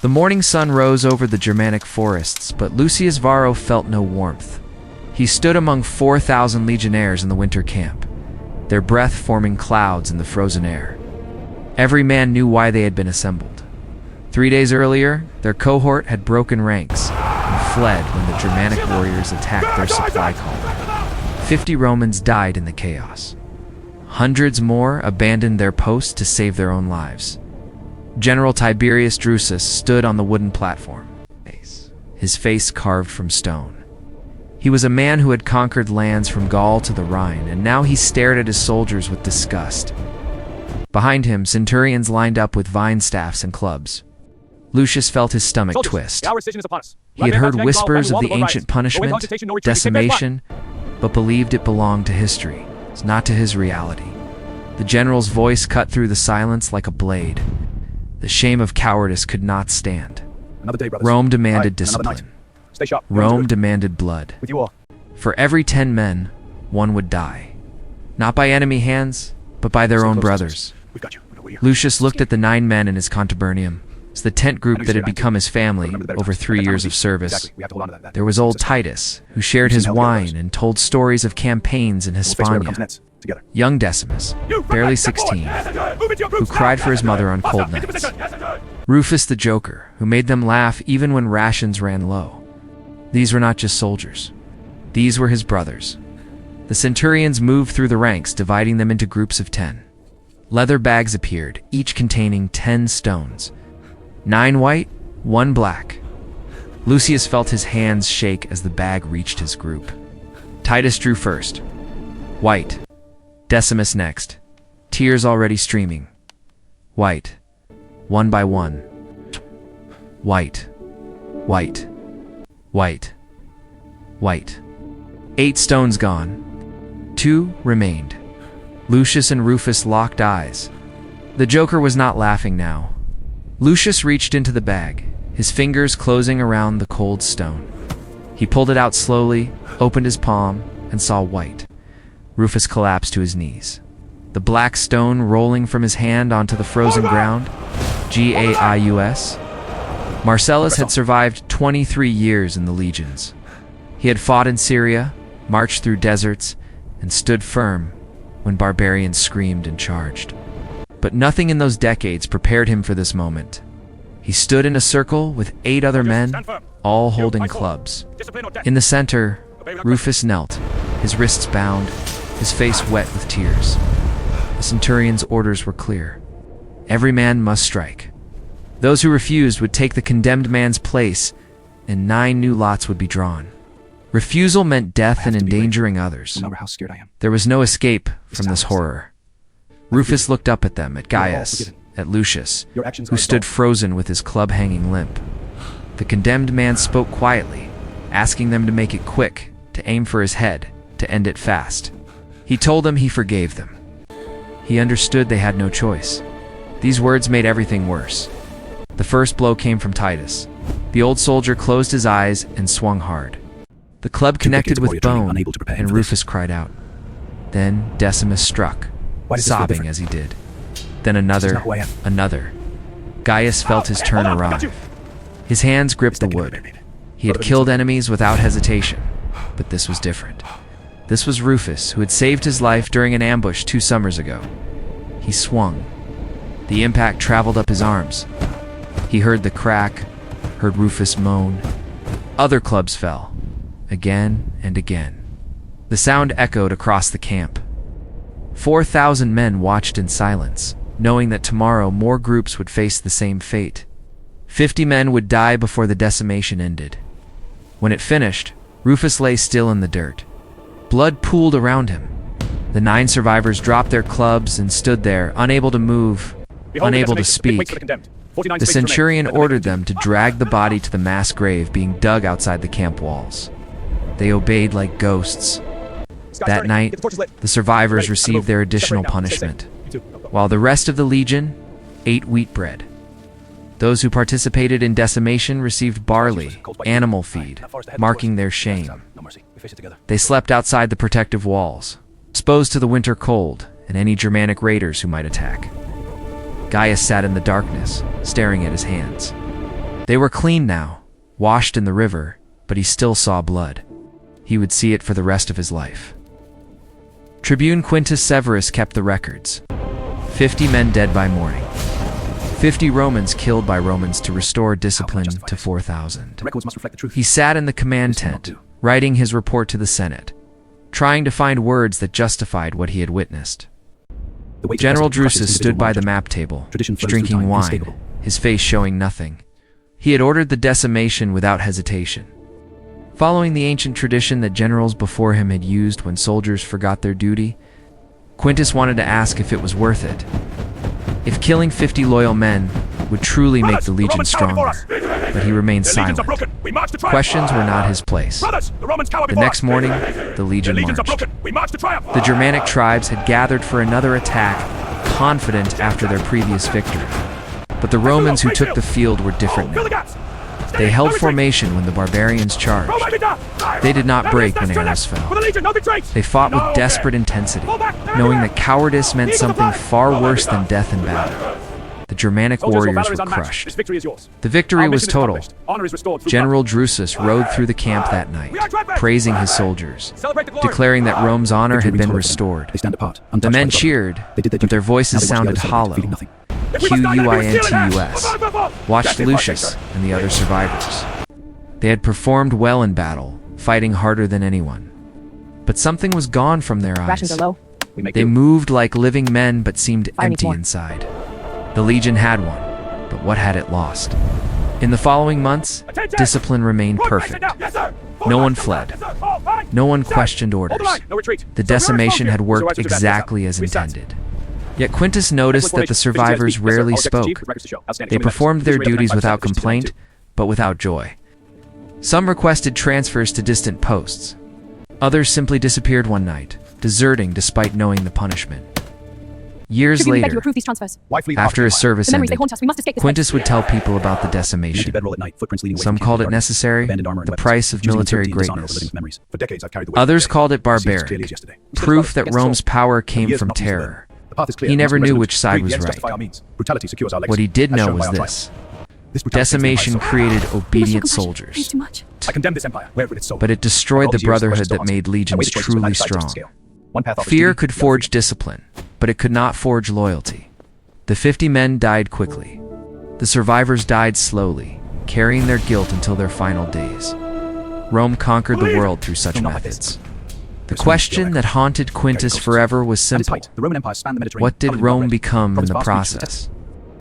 The morning sun rose over the Germanic forests, but Lucius Varro felt no warmth. He stood among 4,000 legionnaires in the winter camp, their breath forming clouds in the frozen air. Every man knew why they had been assembled. 3 days earlier, their cohort had broken ranks and fled when the Germanic warriors attacked their supply column. 50 Romans died in the chaos. Hundreds more abandoned their posts to save their own lives. General Tiberius Drusus stood on the wooden platform, his face carved from stone. He was a man who had conquered lands from Gaul to the Rhine, and now he stared at his soldiers with disgust. Behind him, centurions lined up with vine staffs and clubs. Lucius felt his stomach twist. He had heard whispers of the ancient punishment, decimation, but believed it belonged to history, not to his reality. The general's voice cut through the silence like a blade. The shame of cowardice could not stand. Rome demanded discipline. Rome demanded blood. For every 10 men, one would die. Not by enemy hands, but by their own brothers. Lucius looked at the 9 men in his contubernum, the tent group that had become his family over 3 years of service. There was old Titus, who shared his wine and told stories of campaigns in Hispania. Young Decimus, barely 16, who cried for his mother on cold nights. Rufus the Joker, who made them laugh even when rations ran low. These were not just soldiers. These were his brothers. The centurions moved through the ranks, dividing them into groups of 10. Leather bags appeared, each containing 10 stones. 9 white, 1 black. Lucius felt his hands shake as the bag reached his group. Titus drew first. White. Decimus next. Tears already streaming. White. 1 by 1. White. White. White. White. 8 stones gone. 2 remained. Lucius and Rufus locked eyes. The Joker was not laughing now. Lucius reached into the bag, his fingers closing around the cold stone. He pulled it out slowly, opened his palm, and saw white. Rufus collapsed to his knees. The black stone rolling from his hand onto the frozen ground. Gaius. Marcellus had survived 23 years in the legions. He had fought in Syria, marched through deserts, and stood firm when barbarians screamed and charged. But nothing in those decades prepared him for this moment. He stood in a circle with 8 other men, all holding clubs. In the center, Rufus knelt, his wrists bound, his face wet with tears. The centurion's orders were clear. Every man must strike. Those who refused would take the condemned man's place, and 9 new lots would be drawn. Refusal meant death and endangering others. Remember how scared I am. There was no escape from this horror. Rufus looked up at them, at Gaius, at Lucius, who stood frozen with his club hanging limp. The condemned man spoke quietly, asking them to make it quick, to aim for his head, to end it fast. He told them he forgave them. He understood they had no choice. These words made everything worse. The first blow came from Titus. The old soldier closed his eyes and swung hard. The club connected with bone, and Rufus cried out. Then Decimus struck, sobbing as he did. Then another. Gaius felt his turn arrive. His hands gripped the wood. He had killed enemies without hesitation, but this was different. This was Rufus, who had saved his life during an ambush 2 summers ago. He swung. The impact traveled up his arms. He heard the crack, heard Rufus moan. Other clubs fell, again and again. The sound echoed across the camp. 4,000 men watched in silence, knowing that tomorrow more groups would face the same fate. 50 men would die before the decimation ended. When it finished, Rufus lay still in the dirt. Blood pooled around him. The 9 survivors dropped their clubs and stood there, unable to move, unable to speak. The centurion ordered them to drag the body to the mass grave being dug outside the camp walls. They obeyed like ghosts. That night, the survivors received their additional punishment, while the rest of the legion ate wheat bread. Those who participated in decimation received barley, animal feed, marking their shame. They slept outside the protective walls, exposed to the winter cold and any Germanic raiders who might attack. Gaius sat in the darkness, staring at his hands. They were clean now, washed in the river, but he still saw blood. He would see it for the rest of his life. Tribune Quintus Severus kept the records. 50 men dead by morning. 50 Romans killed by Romans to restore discipline to 4,000. He sat in the command tent, writing his report to the Senate, trying to find words that justified what he had witnessed. General Drusus stood by the map table, drinking wine, his face showing nothing. He had ordered the decimation without hesitation. Following the ancient tradition that generals before him had used when soldiers forgot their duty, Quintus wanted to ask if it was worth it. If killing 50 loyal men would truly make the legion stronger, but he remained silent. Questions were not his place. The next morning, the legion marched. The Germanic tribes had gathered for another attack, confident after their previous victory. But the Romans who took the field were different now. They held formation when the barbarians charged. They did not break when arrows fell. They fought with desperate intensity, knowing that cowardice meant something far worse than death in battle. The Germanic warriors were crushed. The victory was total. General Drusus rode through the camp that night, praising his soldiers, declaring that Rome's honor had been restored. The men cheered, but their voices sounded hollow. Quintus watched Lucius and the other survivors. They had performed well in battle, fighting harder than anyone. But something was gone from their eyes. Rations are low. They moved like living men but seemed empty inside. The Legion had one, but what had it lost? In the following months, discipline remained perfect. No one fled. No one questioned orders. The decimation had worked exactly as intended. Yet Quintus noticed that the survivors rarely spoke. They performed their duties without complaint, but without joy. Some requested transfers to distant posts. Others simply disappeared one night, deserting despite knowing the punishment. Years later, after his service ended, Quintus would tell people about the decimation. Some called it necessary, the price of military greatness. Others called it barbaric, proof that Rome's power came from terror. He never knew which side was right. What he did know was this. Decimation created obedient soldiers, but it destroyed the brotherhood that made legions truly strong. Fear could forge discipline, but it could not forge loyalty. The 50 men died quickly. The survivors died slowly, carrying their guilt until their final days. Rome conquered the world through such methods. The question that haunted Quintus forever was simple. What did Rome become in the process?